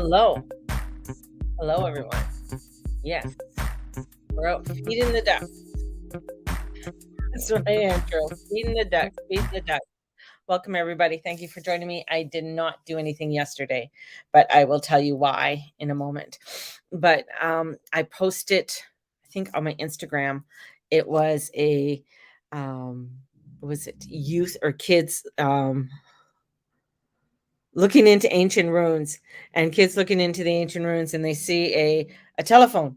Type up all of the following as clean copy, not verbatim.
Hello. Hello, everyone. Yes, we're out feeding the ducks. That's my intro. Feeding the ducks, feeding the ducks. Welcome, everybody. Thank you for joining me. I did not do anything yesterday, but I will tell you why in a moment. But I posted, I think on my Instagram, it was a, um, was it youth or kids looking into ancient ruins, and kids looking into the ancient ruins, and they see a telephone,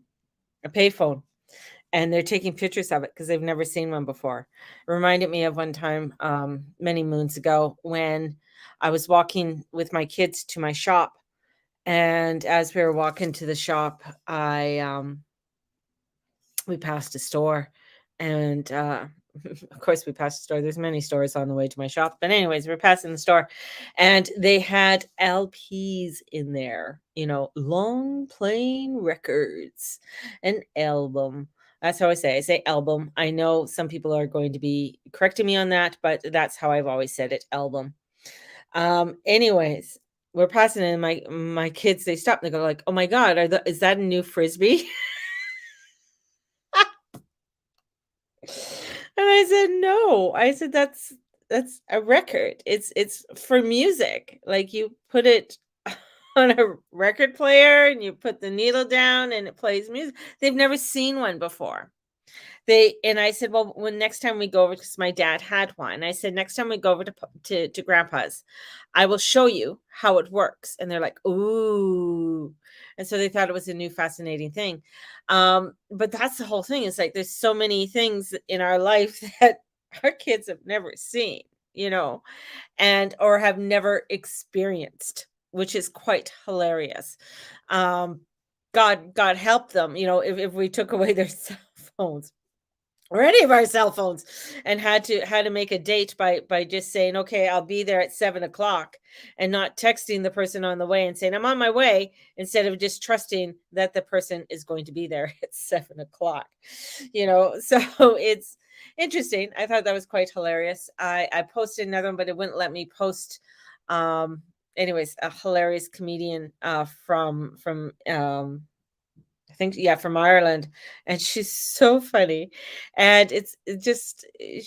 a payphone, and they're taking pictures of it because they've never seen one before. It reminded me of one time, many moons ago, when I was walking with my kids to my shop, and as we were walking to the shop, I we passed a store, and of course we passed a store. There's many stores on the way to my shop, but anyways, we're passing the store, and they had LPs in there, long playing records, an album. That's how I say. I say album. I know some people are going to be correcting me on that, but that's how I've always said it, album. Anyways, we're passing, and my kids, they stop and they go like, "Oh my god, is that a new frisbee?" And I said, "No." I said, "That's a record. It's for music. Like, you put it on a record player and you put the needle down and it plays music." They've never seen one before. And I said, "Well, when next time we go over," because my dad had one. I said, "Next time we go over to grandpa's, I will show you how it works." And they're like, "Ooh." And so they thought it was a new fascinating thing. But that's the whole thing. It's like there's so many things in our life that our kids have never seen, you know, and or have never experienced, which is quite hilarious. Um, God help them, if we took away their cell phones or any of our cell phones and had to make a date by just saying, "Okay, I'll be there at 7 o'clock," and not texting the person on the way and saying, "I'm on my way," instead of just trusting that the person is going to be there at 7 o'clock. So it's interesting. I thought that was quite hilarious. I posted another one, but it wouldn't let me post. um Anyways, a hilarious comedian from I think, yeah, from Ireland, and she's so funny, and it's just a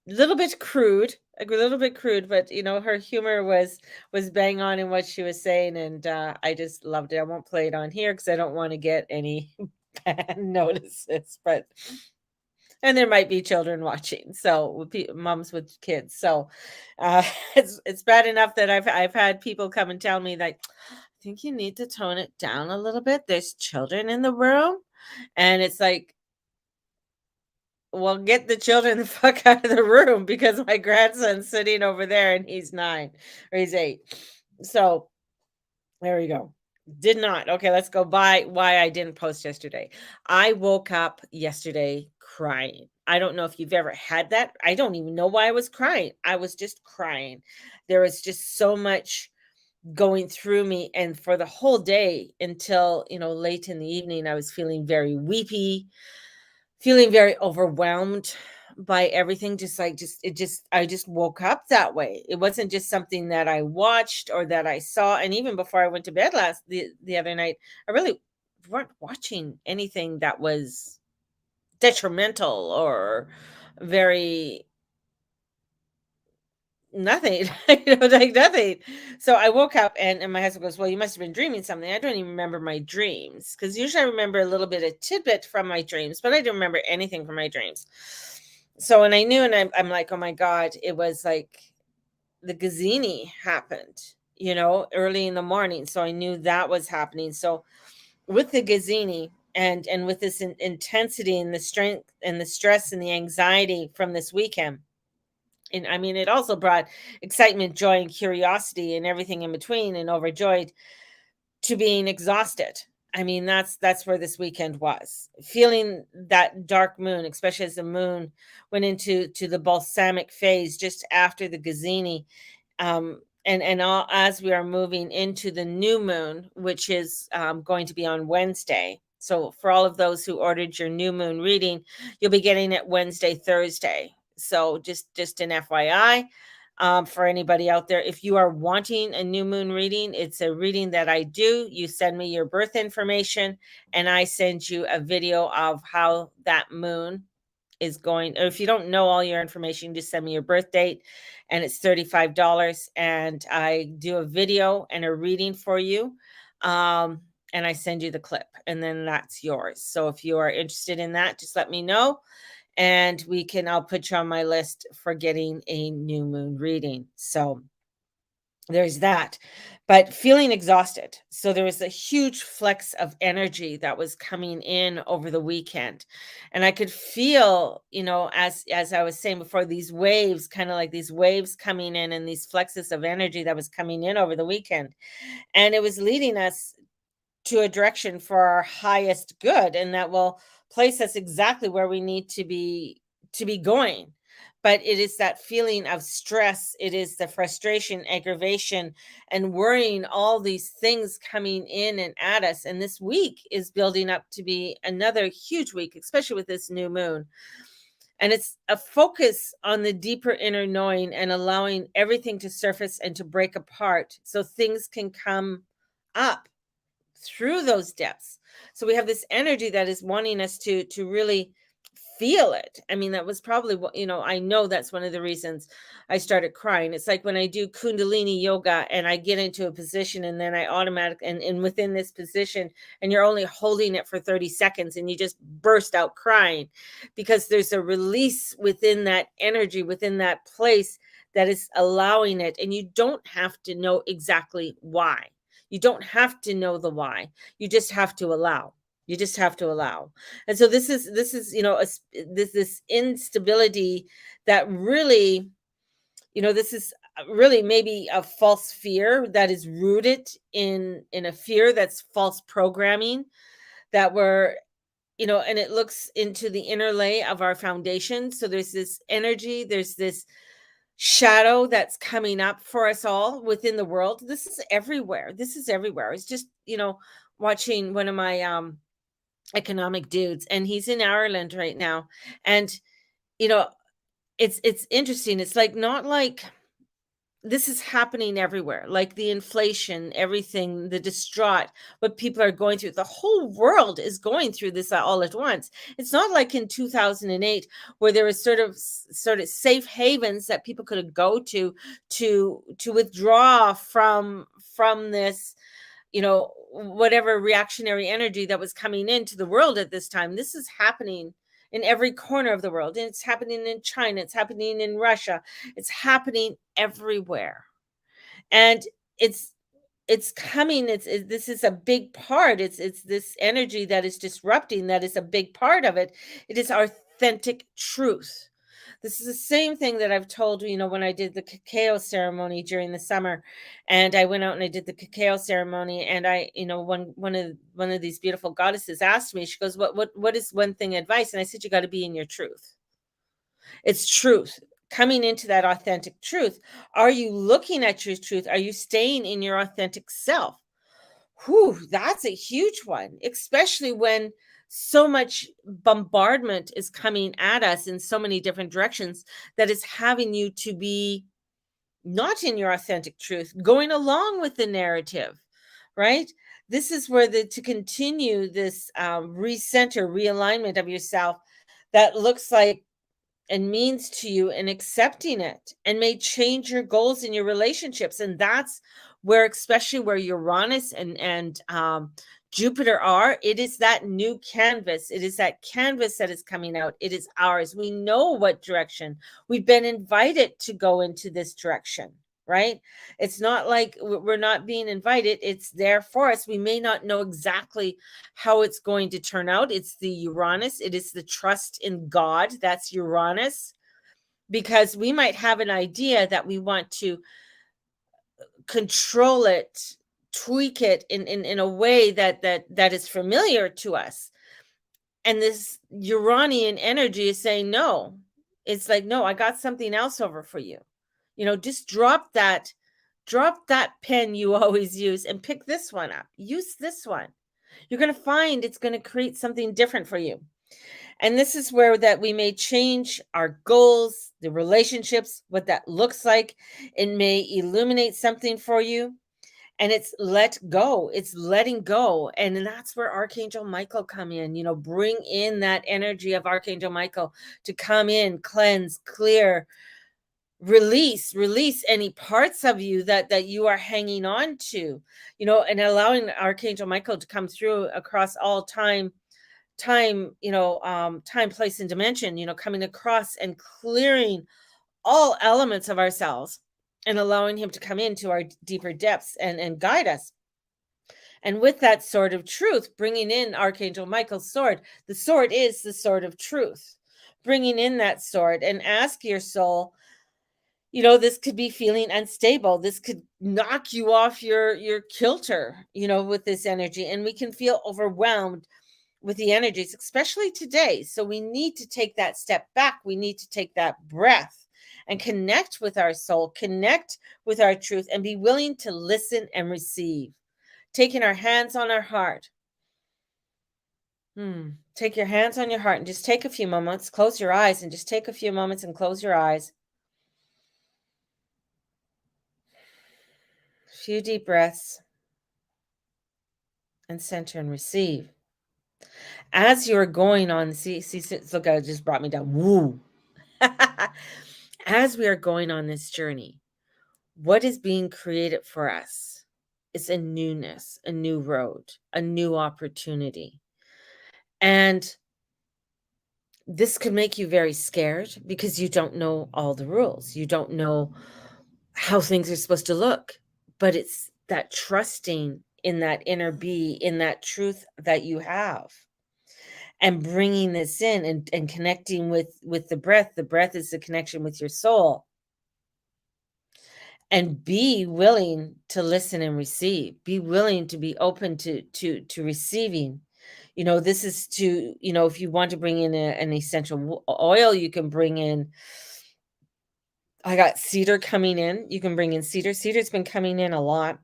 little bit crude, but her humor was bang on in what she was saying, and I just loved it. I won't play it on here because I don't want to get any bad notices, but and there might be children watching, so moms with kids. So uh, it's bad enough that I've had people come and tell me like, "I think you need to tone it down a little bit. There's children in the room," and it's like, "Well, get the children the fuck out of the room because my grandson's sitting over there and he's 9 or he's 8." So there you go. Did not. Okay, let's go by why I didn't post yesterday. I woke up yesterday crying. I don't know if you've ever had that. I don't even know why I was crying. I was just crying. There was just so much going through me, and for the whole day until, late in the evening, I was feeling very weepy, feeling very overwhelmed by everything, I just woke up that way. It wasn't just something that I watched or that I saw, and even before I went to bed the other night, I really weren't watching anything that was detrimental or very nothing, like nothing. So I woke up, and my husband goes, "Well, you must have been dreaming something." I don't even remember my dreams because usually I remember a little bit of tidbit from my dreams, but I don't remember anything from my dreams. So when I knew, and I'm like, "Oh my God," it was like the Gazini happened, early in the morning. So I knew that was happening. So with the Gazini and with this intensity and the strength and the stress and the anxiety from this weekend, and I mean, it also brought excitement, joy, and curiosity, and everything in between, and overjoyed to being exhausted. I mean, that's where this weekend was. Feeling that dark moon, especially as the moon went into the balsamic phase just after the Gazini, and all, as we are moving into the new moon, which is going to be on Wednesday. So for all of those who ordered your new moon reading, you'll be getting it Wednesday, Thursday. So just an FYI. For anybody out there, if you are wanting a new moon reading, it's a reading that I do. You send me your birth information, and I send you a video of how that moon is going. Or if you don't know all your information, just send me your birth date, and it's $35. And I do a video and a reading for you. And I send you the clip, and then that's yours. So if you are interested in that, just let me know, and I'll put you on my list for getting a new moon reading. So there's that. But feeling exhausted. So there was a huge flex of energy that was coming in over the weekend. And I could feel, as I was saying before, these waves, kind of like these waves coming in, and these flexes of energy that was coming in over the weekend. And it was leading us to a direction for our highest good, and that will place us exactly where we need to be going. But it is that feeling of stress, it is the frustration, aggravation, and worrying, all these things coming in and at us. And this week is building up to be another huge week, especially with this new moon. And it's a focus on the deeper inner knowing and allowing everything to surface and to break apart so things can come up through those depths. So we have this energy that is wanting us to really feel it. I mean, that was probably what, I know that's one of the reasons I started crying. It's like when I do Kundalini yoga and I get into a position, and then I automatically, and within this position, and you're only holding it for 30 seconds and you just burst out crying because there's a release within that energy, within that place, that is allowing it. And you don't have to know exactly why. You don't have to know the why. You just have to allow. You just have to allow. And so this is this instability that really, this is really maybe a false fear that is rooted in a fear that's false programming, that we're, and it looks into the inner lay of our foundation. So there's this energy, there's this shadow that's coming up for us all within the world. This is everywhere. This is everywhere. It's just, watching one of my economic dudes, and he's in Ireland right now. And you know, it's interesting. It's like, not like this is happening everywhere, like the inflation, everything, the distraught, what people are going through. The whole world is going through this all at once. It's not like in 2008, where there was sort of safe havens that people could go to withdraw from this, whatever reactionary energy that was coming into the world at this time. This is happening in every corner of the world. And it's happening in China, it's happening in Russia, it's happening everywhere. And it's coming, this is a big part. It's this energy that is disrupting, that is a big part of it. It is authentic truth. This is the same thing that I've told, when I did the cacao ceremony during the summer, and I went out and I did the cacao ceremony, and I, one of these beautiful goddesses asked me, she goes, what is one thing advice? And I said, you got to be in your truth. It's truth. Coming into that authentic truth. Are you looking at your truth? Are you staying in your authentic self? Whew, that's a huge one, especially when so much bombardment is coming at us in so many different directions, that is having you to be not in your authentic truth, going along with the narrative, right? This is where to continue this recenter, realignment of yourself, that looks like and means to you, and accepting it, and may change your goals in your relationships. And that's where, especially where Uranus and Jupiter are, it is that new canvas. It is that canvas that is coming out. It is ours. We know what direction. We've been invited to go into this direction, right? It's not like we're not being invited. It's there for us. We may not know exactly how it's going to turn out. It's the Uranus. It is the trust in God. That's Uranus. Because we might have an idea that we want to control it, tweak it in a way that is familiar to us. And this Uranian energy is saying, no. It's like, no, I got something else over for you. Just drop that pen you always use and pick this one up. Use this one. You're going to find it's going to create something different for you. And this is where that we may change our goals, the relationships, what that looks like. It may illuminate something for you. And it's let go. It's letting go. And then that's where Archangel Michael come in, bring in that energy of Archangel Michael to come in, cleanse, clear, release any parts of you that you are hanging on to, and allowing Archangel Michael to come through across all time, place, and dimension, coming across and clearing all elements of ourselves and allowing him to come into our deeper depths and guide us. And with that sword of truth, bringing in Archangel Michael's sword, the sword is the sword of truth. Bringing in that sword and ask your soul, this could be feeling unstable. This could knock you off your kilter, with this energy. And we can feel overwhelmed with the energies, especially today. So we need to take that step back. We need to take that breath and connect with our soul, connect with our truth, and be willing to listen and receive. Taking our hands on our heart. Take your hands on your heart and just take a few moments. Close your eyes and just take a few moments and close your eyes. A few deep breaths. And center and receive. As you're going on, see, look, it just brought me down. Woo. As we are going on this journey, what is being created for us is a newness, a new road, a new opportunity. And this could make you very scared because you don't know all the rules. You don't know how things are supposed to look. But it's that trusting in that inner be, in that truth that you have. And bringing this in and connecting with the breath. The breath is the connection with your soul. And be willing to listen and receive. Be willing to be open to receiving. This is to, if you want to bring in an essential oil, you can bring in, I got cedar coming in. You can bring in cedar. Cedar's been coming in a lot.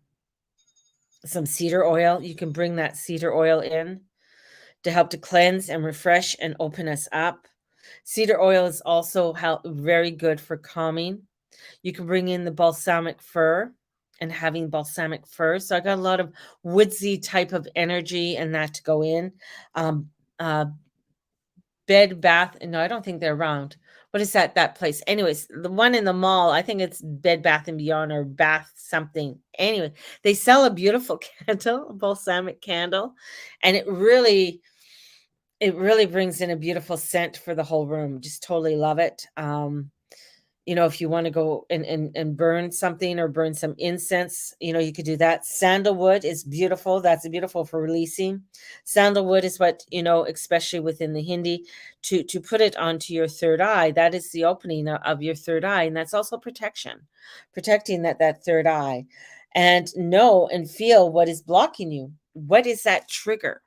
Some cedar oil. You can bring that cedar oil in to help to cleanse and refresh and open us up. Cedar oil is also very good for calming. You can bring in the balsamic fir and having balsamic fir. So I got a lot of woodsy type of energy and that to go in. Bed Bath. No, I don't think they're around. What is that place? Anyways, the one in the mall, I think it's Bed Bath and Beyond or Bath something. Anyway, they sell a beautiful candle, a balsamic candle, and it really brings in a beautiful scent for the whole room. Just totally love it. If you want to go and burn something or burn some incense, you could do that. Sandalwood is beautiful. That's beautiful for releasing. Sandalwood is what, especially within the Hindi, to put it onto your third eye. That is the opening of your third eye. And that's also protecting that third eye, and know and feel what is blocking you. What is that trigger?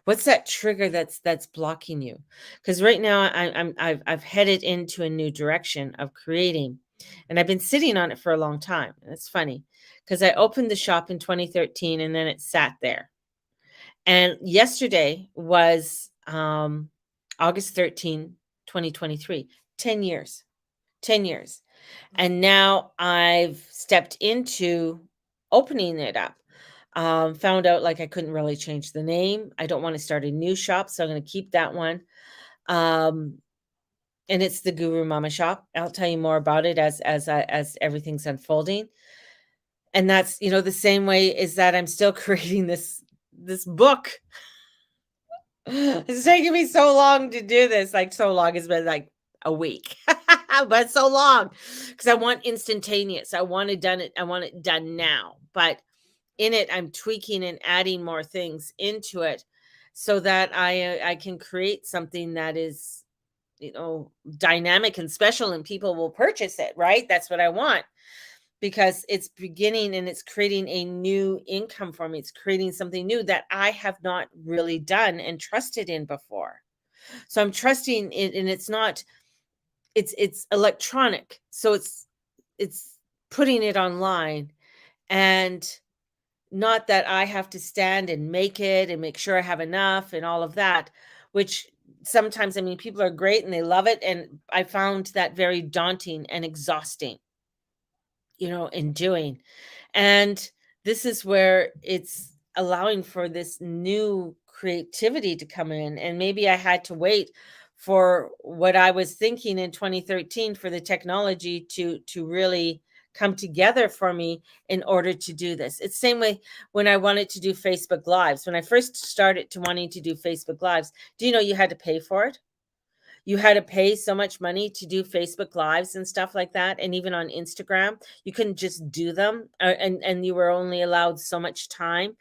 What's that trigger that's blocking you? Because right now I've headed into a new direction of creating, and I've been sitting on it for a long time. And it's funny because I opened the shop in 2013 and then it sat there. And yesterday was August 13, 2023. 10 years. 10 years. And now I've stepped into opening it up. Found out like I couldn't really change the name. I don't want to start a new shop, so I'm going to keep that one. And it's the Guru Mama Shop. I'll tell you more about it as everything's unfolding. And that's, the same way is that I'm still creating this book. It's taking me so long to do this. Like so long, it's been like a week, but so long because I want instantaneous. I want it done now. But in it, I'm tweaking and adding more things into it so that I can create something that is, dynamic and special, and people will purchase it, right? That's what I want, because it's beginning and it's creating a new income for me. It's creating something new that I have not really done and trusted in before. So I'm trusting it, and it's electronic. So it's putting it online, and not that I have to stand and make it and make sure I have enough and all of that, which sometimes, I mean, people are great and they love it, and I found that very daunting and exhausting, in doing. And this is where it's allowing for this new creativity to come in. And maybe I had to wait for what I was thinking in 2013 for the technology to really come together for me in order to do this. It's the same way when I wanted to do Facebook Lives. When I first started to wanting to do Facebook Lives, do you know you had to pay for it? You had to pay so much money to do Facebook Lives and stuff like that, and even on Instagram, you couldn't just do them, and you were only allowed so much time,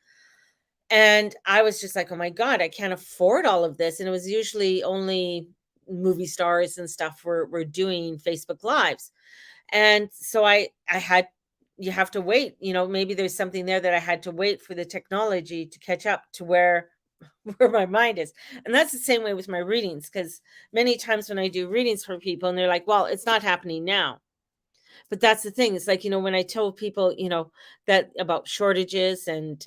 and I was just like, "Oh my god, I can't afford all of this," and it was usually only movie stars and stuff were doing Facebook Lives, and so I had you have to wait, maybe there's something there that I had to wait for the technology to catch up to where where my mind is. And that's the same way with my readings, because many times when I do readings for people and they're like, well, it's not happening now. But that's the thing. It's like, when I tell people, that about shortages and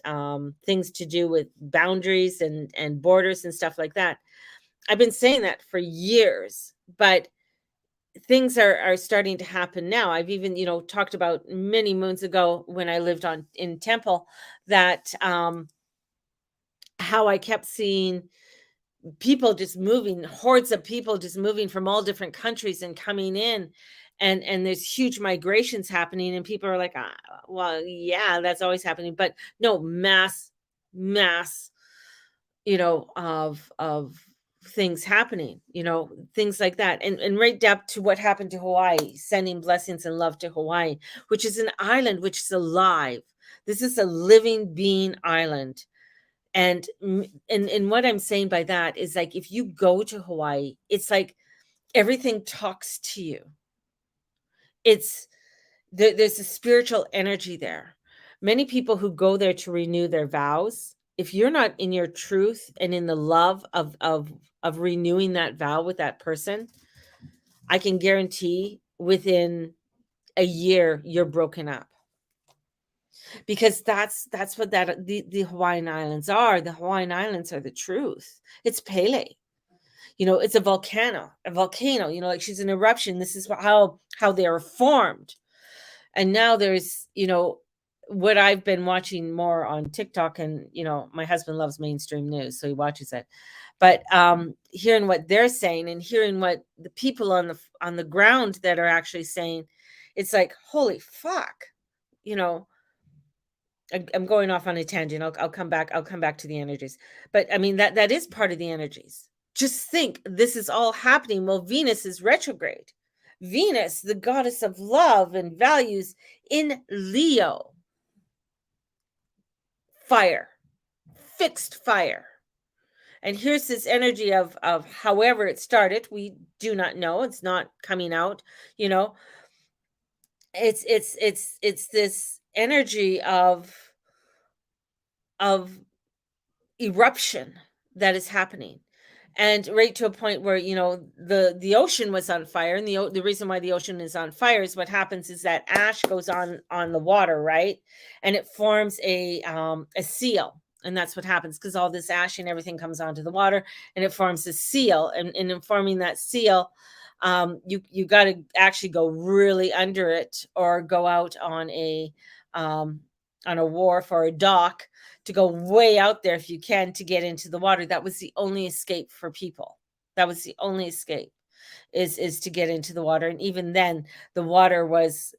things to do with boundaries and borders and stuff like that. I've been saying that for years, but things are starting to happen now. I've even, talked about many moons ago when I lived on in Temple that how I kept seeing people just moving, hordes of people just moving from all different countries and coming in, and there's huge migrations happening, and people are like, well, yeah, that's always happening, but no, mass, of things happening, things like that, and right up to what happened to Hawaii, sending blessings and love to Hawaii, which is an island which is alive. This is a living being island. And what I'm saying by that is, like, if you go to Hawaii, it's like everything talks to you. It's there's a spiritual energy there. Many people who go there to renew their vows, if you're not in your truth and in the love of renewing that vow with that person, I can guarantee within a year you're broken up. Because that's what the Hawaiian Islands are. The Hawaiian Islands are the truth. It's Pele. It's a volcano, like she's an eruption. This is how they are formed. And now there's, what I've been watching more on TikTok, and my husband loves mainstream news, so he watches it. But hearing what they're saying and hearing what the people on the ground that are actually saying, it's like, holy fuck, you know, I'm going off on a tangent. I'll come back. I'll come back to the energies. But I mean that is part of the energies. Just think, this is all happening while Venus is retrograde. Venus, the goddess of love and values, in Leo, fire, fixed fire. And here's this energy of however it started. We do not know. It's not coming out. You know, it's this energy of eruption that is happening, and right to a point where the ocean was on fire, and the reason why the ocean is on fire is what happens is that ash goes on the water, right, and it forms a seal, and that's what happens because all this ash and everything comes onto the water, and it forms a seal, and in forming that seal, you got to actually go really under it or go out on a wharf or a dock to go way out there if you can to get into the water. That was the only escape for people. That was the only escape, is to get into the water. And even then, the water was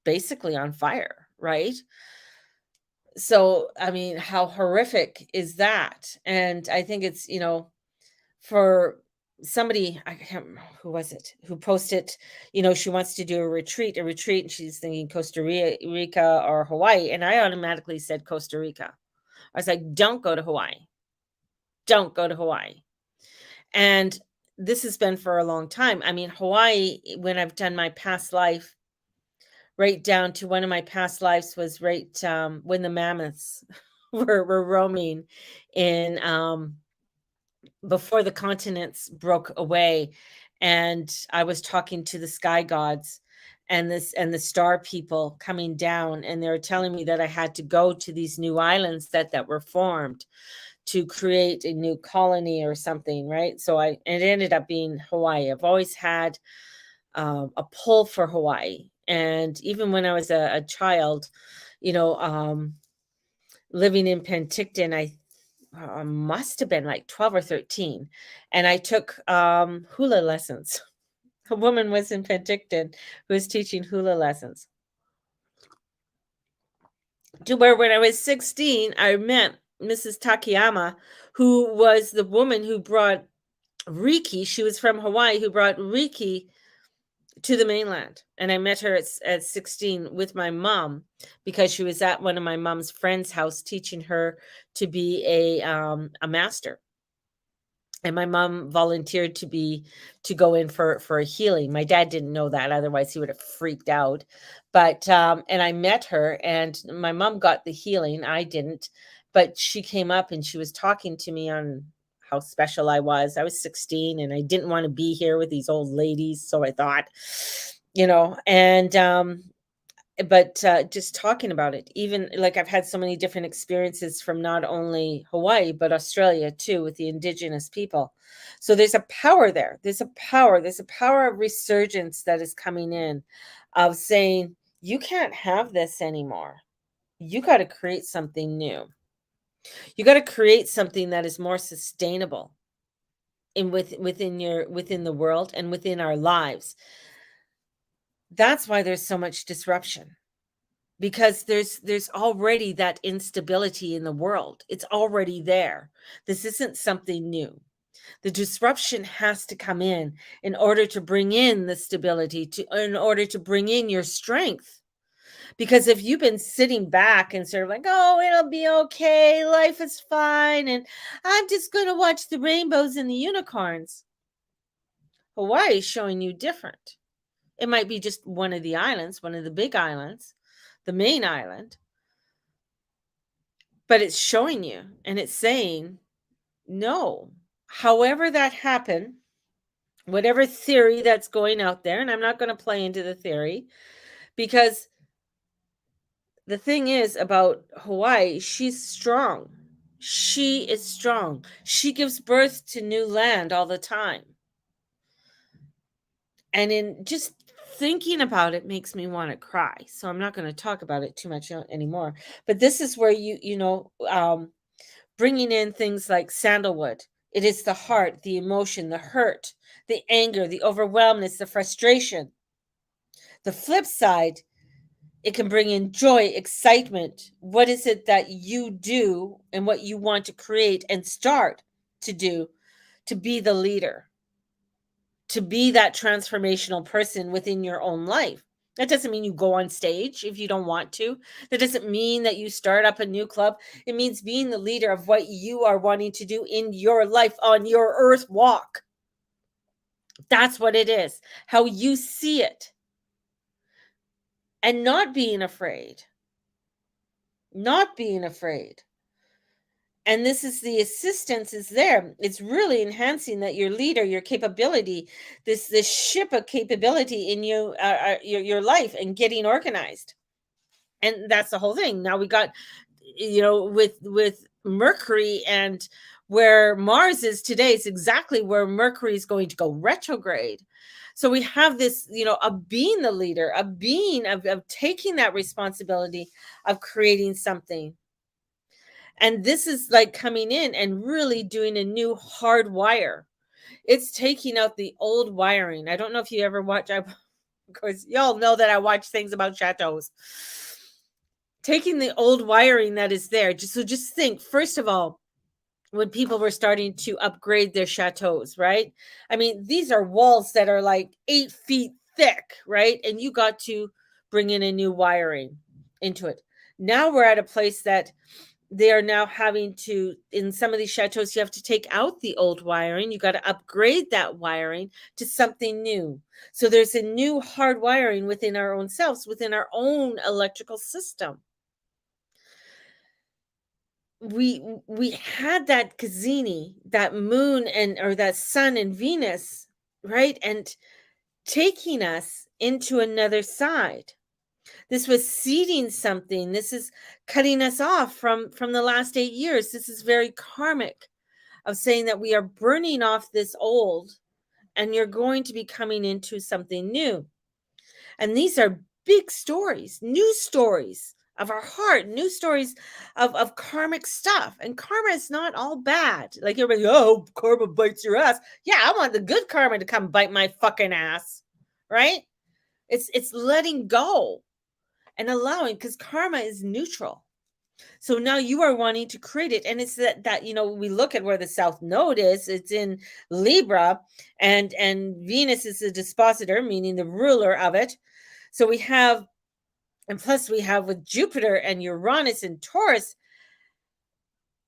basically on fire, right? So, I mean, how horrific is that? And I think it's, for somebody, I can't remember who was it who posted, she wants to do a retreat, and she's thinking Costa Rica or Hawaii. And I automatically said Costa Rica. I was like, don't go to Hawaii. Don't go to Hawaii. And this has been for a long time. I mean, Hawaii, when I've done my past life, right down to one of my past lives was right when the mammoths were roaming in before the continents broke away, and I was talking to the sky gods and the star people coming down, and they were telling me that I had to go to these new islands that were formed to create a new colony or something, right? So it ended up being Hawaii. I've always had a pull for Hawaii. And even when I was a child, you know, living in Penticton, I must have been like 12 or 13. And I took hula lessons. A woman was in Penticton who was teaching hula lessons. To where when I was 16, I met Mrs. Takayama, who was the woman who brought Reiki. She was from Hawaii, who brought Reiki to the mainland. And I met her at 16 with my mom because she was at one of my mom's friends' house teaching her to be a master. And my mom volunteered to go in for a healing. My dad didn't know that, otherwise he would have freaked out. But and I met her, and my mom got the healing. I didn't, but she came up and she was talking to me on how special I was. I was 16 and I didn't want to be here with these old ladies, so I thought, and but just talking about it, even like I've had so many different experiences from not only Hawaii but Australia too, with the indigenous people. So there's a power there. There's a power of resurgence that is coming in, of saying you can't have this anymore. You got to create something new. You got to create something that is more sustainable within the world and within our lives. That's why there's so much disruption, because there's already that instability in the world. It's already there. This isn't something new. The disruption has to come in order to bring in the stability, in order to bring in your strength. Because if you've been sitting back and sort of like, oh, it'll be okay, life is fine, and I'm just going to watch the rainbows and the unicorns, Hawaii is showing you different. It might be just one of the islands, one of the big islands, the main island, but it's showing you and it's saying, no, however that happened, whatever theory that's going out there, and I'm not going to play into the theory, because the thing is about Hawaii, she's strong. She is strong. She gives birth to new land all the time. And in just thinking about it makes me want to cry. So I'm not going to talk about it too much anymore. But this is where bringing in things like sandalwood. It is the heart, the emotion, the hurt, the anger, the overwhelmness, the frustration. The flip side, it can bring in joy, excitement. What is it that you do and what you want to create and start to do to be the leader, to be that transformational person within your own life? That doesn't mean you go on stage if you don't want to. That doesn't mean that you start up a new club. It means being the leader of what you are wanting to do in your life on your earth walk. That's what it is, how you see it. And not being afraid. Not being afraid. And this is the assistance is there. It's really enhancing that your leader, your capability, this ship of capability in you, your life, and getting organized. And that's the whole thing. Now we got, with Mercury, and where Mars is today, it's exactly where Mercury is going to go retrograde. So we have this, of being the leader, of taking that responsibility of creating something. And this is like coming in and really doing a new hard wire. It's taking out the old wiring. I don't know if you ever watch, of course, y'all know that I watch things about chateaus. Taking the old wiring that is there. Just think, first of all, when people were starting to upgrade their chateaus, right? I mean, these are walls that are like 8 feet thick, right? And you got to bring in a new wiring into it. Now we're at a place that they are now having to, in some of these chateaus, you have to take out the old wiring. You got to upgrade that wiring to something new. So there's a new hard wiring within our own selves, within our own electrical system. We had that Kazini, that moon, or that sun and Venus, right? And taking us into another side. This was seeding something. This is cutting us off from the last 8 years. This is very karmic of saying that we are burning off this old and you're going to be coming into something new. And these are big stories, new stories of our heart, new stories of karmic stuff. And karma is not all bad. Like everybody, oh, karma bites your ass. Yeah, I want the good karma to come bite my fucking ass. Right? It's letting go and allowing, because karma is neutral. So now you are wanting to create it, and it's that we look at where the south node is. It's in Libra, and Venus is the dispositor, meaning the ruler of it. So we have, and plus we have with Jupiter and Uranus and Taurus,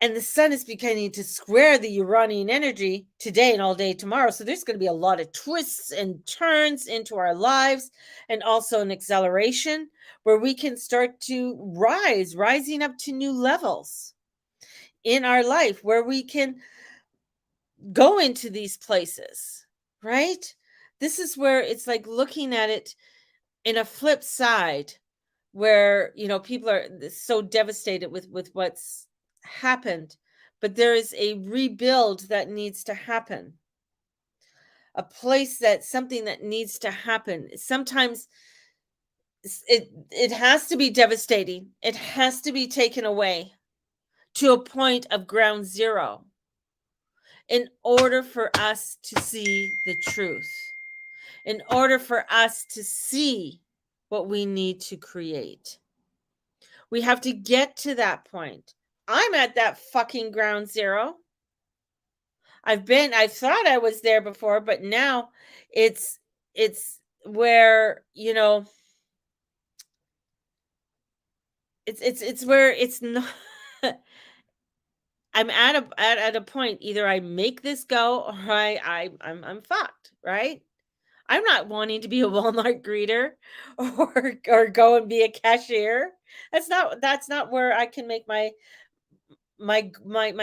and the sun is beginning to square the Uranian energy today and all day tomorrow. So there's going to be a lot of twists and turns into our lives, and also an acceleration where we can start to rising up to new levels in our life, where we can go into these places, right? This is where it's like looking at it in a flip side, where people are so devastated with what's happened, but there is a rebuild that needs to happen, a place that something that needs to happen. Sometimes it has to be devastating, it has to be taken away to a point of ground zero in order for us to see the truth, in order for us to see what we need to create. We have to get to that point. I'm at that fucking ground zero. I thought I was there before, but now it's where, it's where it's not. I'm at a point, either I make this go or I'm fucked, right? I'm not wanting to be a Walmart greeter or go and be a cashier. That's not where I can make my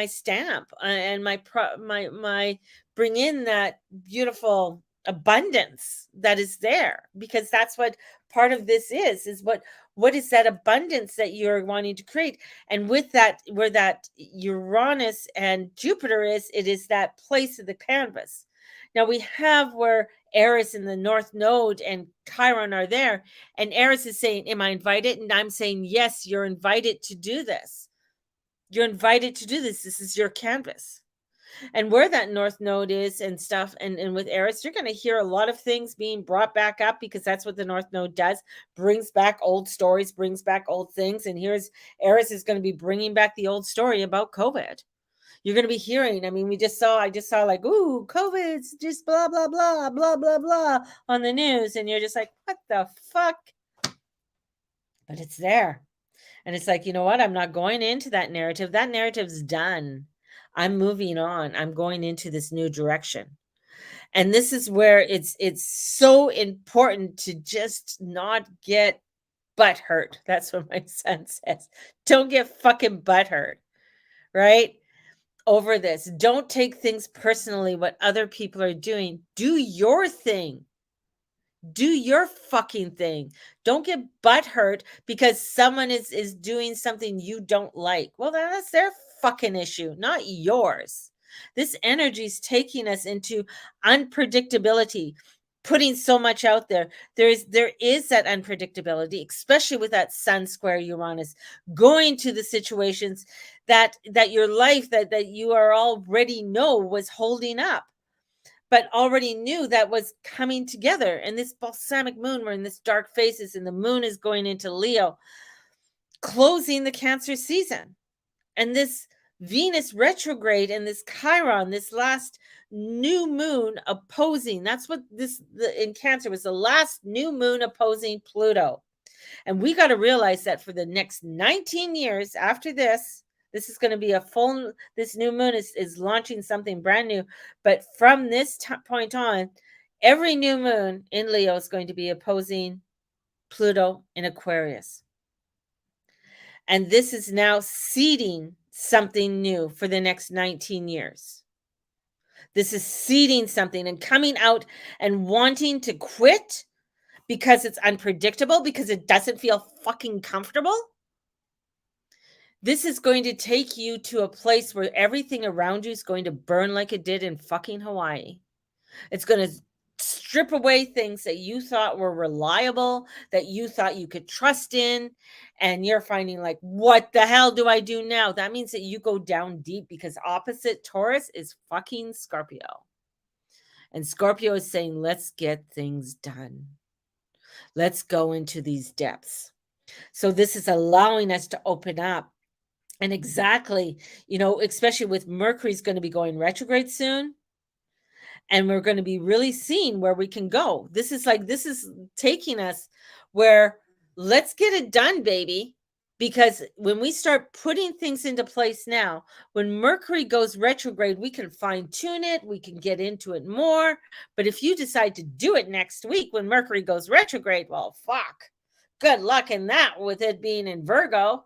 stamp, and my bring in that beautiful abundance that is there, because that's what part of this is what is that abundance that you're wanting to create. And with that, where that Uranus and Jupiter is, it is that place of the canvas. Now we have where Eris in the North Node and Chiron are there, and Eris is saying, am I invited? And I'm saying, yes, you're invited to do this. You're invited to do this. This is your canvas. And where that North Node is and stuff, and with Eris, you're going to hear a lot of things being brought back up, because that's what the North Node does. Brings back old stories, brings back old things. And here's Eris is going to be bringing back the old story about COVID. You're going to be hearing, I mean, I just saw like, ooh, COVID's just blah, blah, blah, blah, blah, blah on the news. And you're just like, what the fuck? But it's there. And it's like, you know what? I'm not going into that narrative. That narrative's done. I'm moving on. I'm going into this new direction. And this is where it's so important to just not get butt hurt. That's what my son says. Don't get fucking butt hurt, right? Over this. Don't take things personally, what other people are doing. Do your thing. Do your fucking thing. Don't get butthurt because someone is doing something you don't like. Well, that's their fucking issue, not yours. This energy is taking us into unpredictability, putting so much out there. There is that unpredictability, especially with that Sun square Uranus, going to the situations that your life that you are already know was holding up, but already knew that was coming together. And this balsamic moon, we're in this dark phases, and the moon is going into Leo, closing the Cancer season. And this Venus retrograde and this Chiron, this last new moon opposing, that's what in Cancer was, the last new moon opposing Pluto. And we got to realize that for the next 19 years after this is going to be this new moon is launching something brand new. But from this point on, every new moon in Leo is going to be opposing Pluto in Aquarius. And this is now seeding something new for the next 19 years. This is seeding something and coming out and wanting to quit, because it's unpredictable, because it doesn't feel fucking comfortable. This is going to take you to a place where everything around you is going to burn like it did in fucking Hawaii. It's going to strip away things that you thought were reliable, that you thought you could trust in. And you're finding like, what the hell do I do now? That means that you go down deep, because opposite Taurus is fucking Scorpio. And Scorpio is saying, let's get things done. Let's go into these depths. So this is allowing us to open up. And exactly, especially with Mercury's going to be going retrograde soon. And we're going to be really seeing where we can go. This is taking us where, let's get it done, baby. Because when we start putting things into place now, when Mercury goes retrograde, we can fine tune it. We can get into it more. But if you decide to do it next week when Mercury goes retrograde, well, fuck. Good luck in that, with it being in Virgo.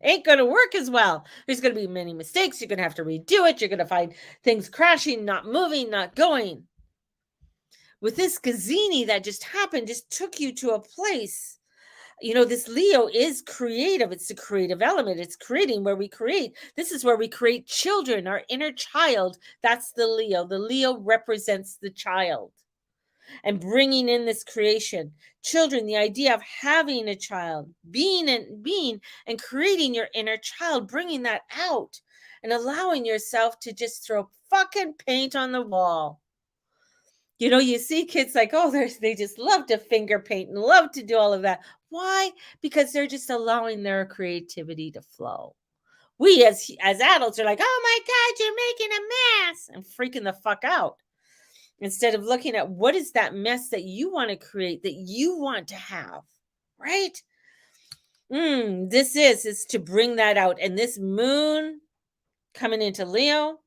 Ain't going to work as well. There's going to be many mistakes. You're going to have to redo it. You're going to find things crashing, not moving, not going. With this Gazini that just happened, just took you to a place. This Leo is creative. It's the creative element. It's creating where we create. This is where we create children, our inner child. That's the Leo. The Leo represents the child. And bringing in this creation, children, the idea of having a child, being and creating your inner child, bringing that out and allowing yourself to just throw fucking paint on the wall. You see kids like, oh, they just love to finger paint and love to do all of that. Why? Because they're just allowing their creativity to flow. We as adults are like, oh my God, you're making a mess, and freaking the fuck out. Instead of looking at what is that mess that you want to create, that you want to have, right? This is to bring that out. And this moon coming into Leo,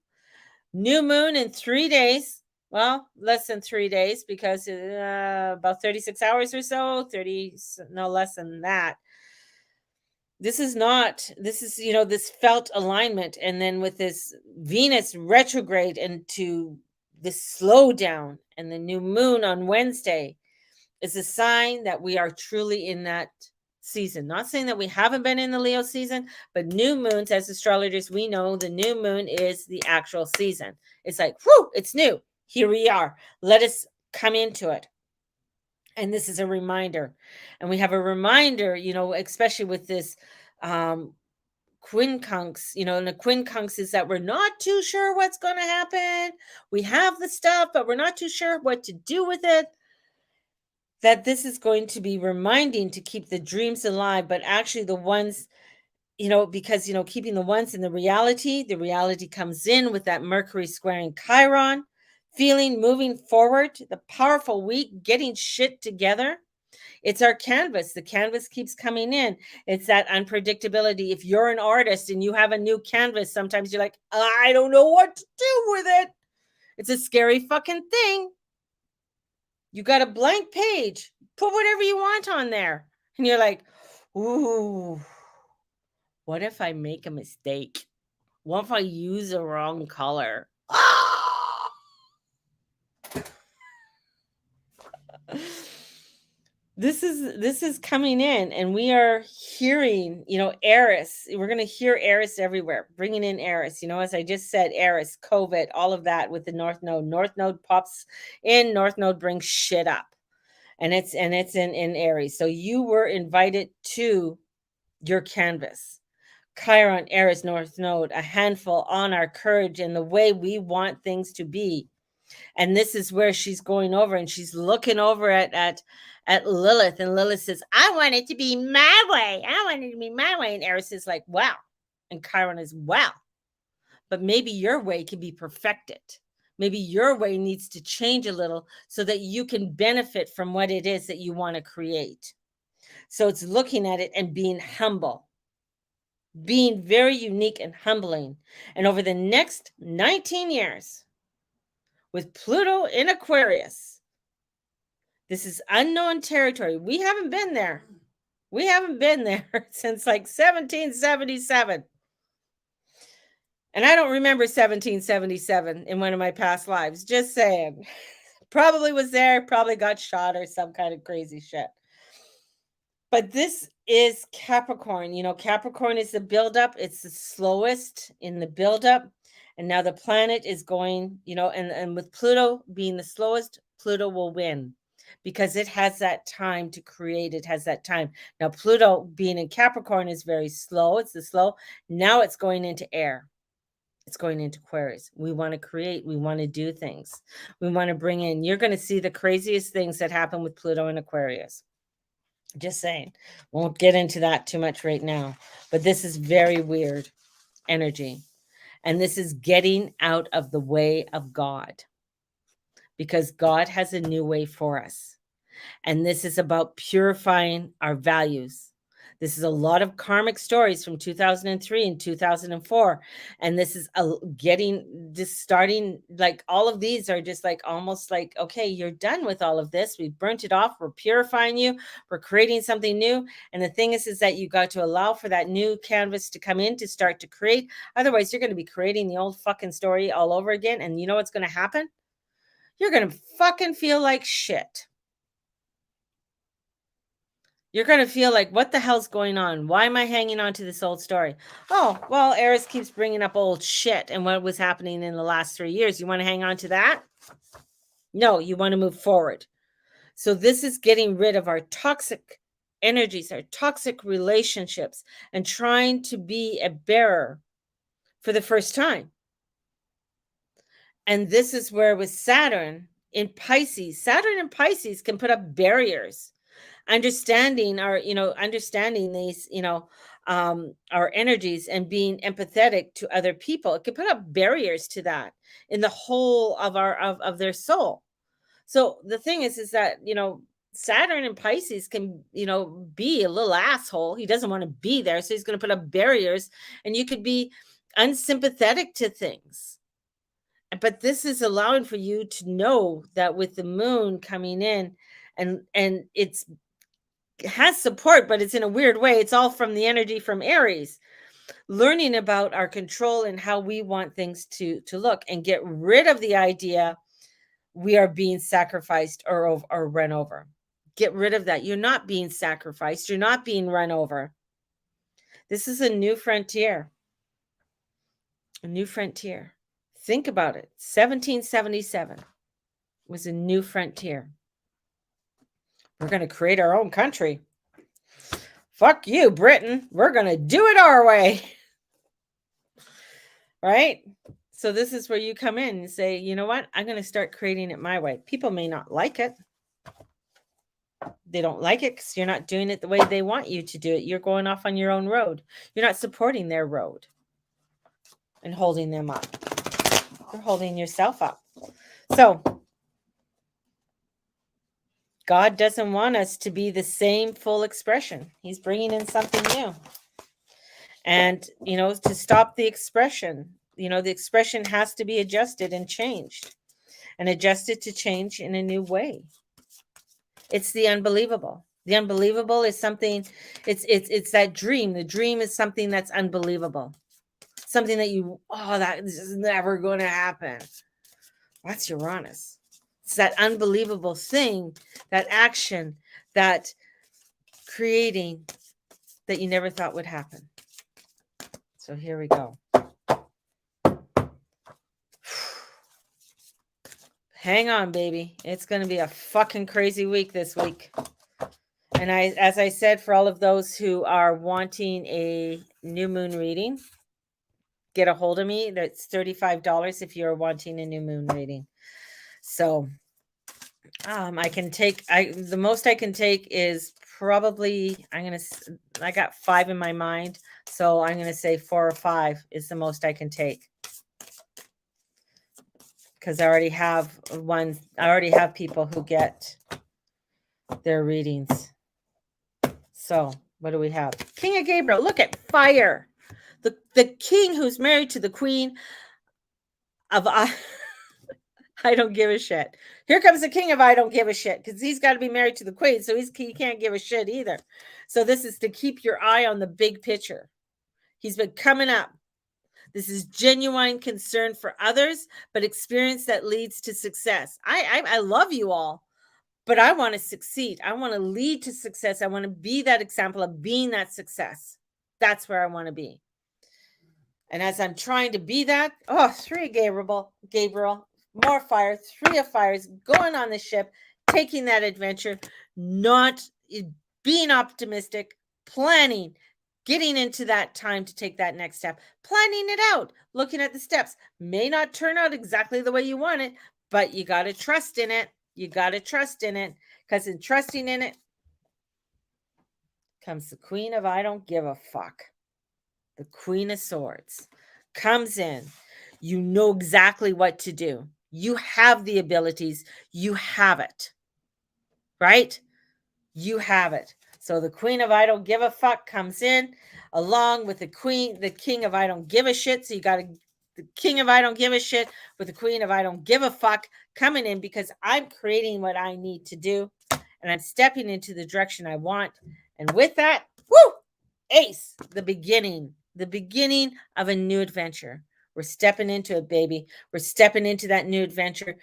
new moon in 3 days. Well, less than 3 days, because about 36 hours or so, no less than that. This is this felt alignment. And then with this Venus retrograde into this slowdown, and the new moon on Wednesday is a sign that we are truly in that season. Not saying that we haven't been in the Leo season, but new moons, as astrologers, we know the new moon is the actual season. It's like, whoo, it's new. Here we are. Let us come into it. And this is a reminder. And we have a reminder, especially with this quincunx, and the quincunx is that we're not too sure what's going to happen. We have the stuff, but we're not too sure what to do with it. That this is going to be reminding to keep the dreams alive, but actually the ones, because, keeping the ones in the reality comes in with that Mercury squaring Chiron, feeling, moving forward, the powerful week, getting shit together. It's our canvas. The canvas keeps coming in. It's that unpredictability. If you're an artist and you have a new canvas, sometimes you're like, I don't know what to do with it. It's a scary fucking thing. You got a blank page. Put whatever you want on there. And you're like, ooh, what if I make a mistake? What if I use the wrong color? This is coming in, and we are hearing, Eris. We're going to hear Eris everywhere, bringing in Eris. As I just said, Eris, COVID, all of that with the North Node. North Node pops in. North Node brings shit up, and it's in Aries. So you were invited to your canvas. Chiron, Eris, North Node, a handful on our courage and the way we want things to be. And this is where she's going over, and she's looking over at Lilith, and Lilith says, I want it to be my way. I want it to be my way. And Eris is like, wow. And Chiron is, wow. But maybe your way can be perfected. Maybe your way needs to change a little so that you can benefit from what it is that you want to create. So it's looking at it and being humble, being very unique and humbling. And over the next 19 years, with Pluto in Aquarius, this is unknown territory. We haven't been there. We haven't been there since like 1777. And I don't remember 1777 in one of my past lives. Just saying. Probably was there, probably got shot or some kind of crazy shit. But this is Capricorn. Capricorn is the buildup. It's the slowest in the buildup. And now the planet is going, and with Pluto being the slowest, Pluto will win because it has that time to create. It has that time. Now, Pluto being in Capricorn is very slow. It's the slow. Now it's going into air. It's going into Aquarius. We want to create. We want to do things. We want to bring in. You're going to see the craziest things that happen with Pluto and Aquarius. Just saying. Won't get into that too much right now. But this is very weird energy. And this is getting out of the way of God. Because God has a new way for us. And this is about purifying our values. This is a lot of karmic stories from 2003 and 2004. And this is starting, like all of these are just like almost like, okay, you're done with all of this. We've burnt it off. We're purifying you. We're creating something new. And the thing is that you got to allow for that new canvas to come in to start to create. Otherwise, you're going to be creating the old fucking story all over again. And you know what's going to happen? You're going to fucking feel like shit. You're going to feel like, what the hell's going on? Why am I hanging on to this old story? Oh, well, Eris keeps bringing up old shit and what was happening in the last 3 years. You want to hang on to that? No, you want to move forward. So this is getting rid of our toxic energies, our toxic relationships, and trying to be a bearer for the first time. And this is where with Saturn in Pisces can put up barriers. Understanding these, our energies and being empathetic to other people. It can put up barriers to that in the whole of their soul. So the thing is that, Saturn and Pisces can, be a little asshole. He doesn't want to be there. So he's going to put up barriers and you could be unsympathetic to things. But this is allowing for you to know that with the moon coming in and it has support, but it's in a weird way. It's all from the energy from Aries. Learning about our control and how we want things to look and get rid of the idea we are being sacrificed or run over. Get rid of that. You're not being sacrificed. You're not being run over. This is a new frontier. A new frontier. Think about it. 1777 was a new frontier. We're going to create our own country. Fuck you, Britain. We're going to do it our way. Right? So this is where you come in and say, you know what? I'm going to start creating it my way. People may not like it. They don't like it because you're not doing it the way they want you to do it. You're going off on your own road. You're not supporting their road and holding them up. You're holding yourself up. So God doesn't want us to be the same full expression. He's bringing in something new. And, to stop the expression, the expression has to be adjusted and changed and adjusted to change in a new way. It's the unbelievable. The unbelievable is something, it's that dream. The dream is something that's unbelievable. Something that this is never going to happen. That's Uranus. It's that unbelievable thing, that action, that creating that you never thought would happen. So here we go. Hang on, baby. It's going to be a fucking crazy week this week. And as I said, for all of those who are wanting a new moon reading, get a hold of me. That's $35 if you're wanting a new moon reading. So the most I can take is probably, I got 5 in my mind. So I'm going to say 4 or 5 is the most I can take. Because I already have people who get their readings. So what do we have? King of Gabriel, look at fire. The king who's married to the queen of I don't give a shit. Here comes the king of I don't give a shit, because he's got to be married to the queen, so he can't give a shit either. So this is to keep your eye on the big picture. He's been coming up. This is genuine concern for others, but experience that leads to success. I love you all, but I want to succeed. I want to lead to success. I want to be that example of being that success. That's where I want to be. And as I'm trying to be that, oh, three Gabriel, more fire, three of fires, going on the ship, taking that adventure, not being optimistic, planning, getting into that time to take that next step, planning it out, looking at the steps. May not turn out exactly the way you want it, but you got to trust in it. You got to trust in it, because in trusting in it comes the Queen of I don't give a fuck. The Queen of Swords comes in. You know exactly what to do. You have the abilities. You have it. Right? You have it. So the Queen of I don't give a fuck comes in along with the King of I don't give a shit. So you got the King of I don't give a shit with the Queen of I don't give a fuck coming in, because I'm creating what I need to do and I'm stepping into the direction I want. And with that, woo, ace, the beginning of a new adventure. We're stepping into it, baby. We're stepping into that new adventure.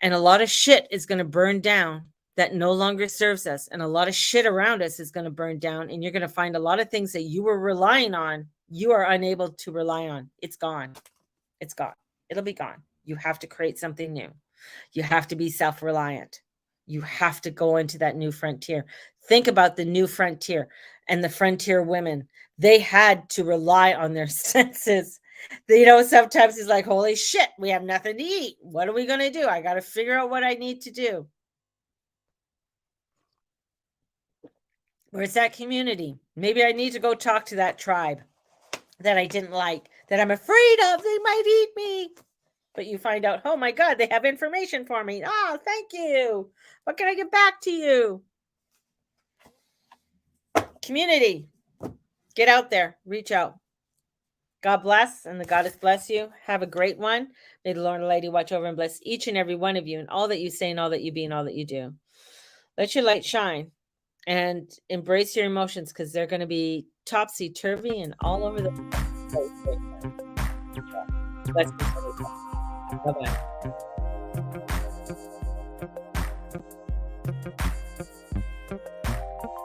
And a lot of shit is going to burn down that no longer serves us. And a lot of shit around us is going to burn down. And you're going to find a lot of things that you were relying on, you are unable to rely on. It's gone. It's gone. It'll be gone. You have to create something new. You have to be self-reliant. You have to go into that new frontier. Think about the new frontier and the frontier women. They had to rely on their senses. Sometimes it's like, holy shit, we have nothing to eat. What are we going to do? I got to figure out what I need to do. Where's that community? Maybe I need to go talk to that tribe that I didn't like, that I'm afraid of. They might eat me. But you find out, oh my God, they have information for me. Oh, thank you. What can I get back to you? Community, get out there, reach out. God bless, and the goddess bless you. Have a great one. May the Lord Almighty watch over and bless each and every one of you, and all that you say, and all that you be, and all that you do. Let your light shine, and embrace your emotions, because they're going to be topsy-turvy and all over the place. Bless you. Bye-bye.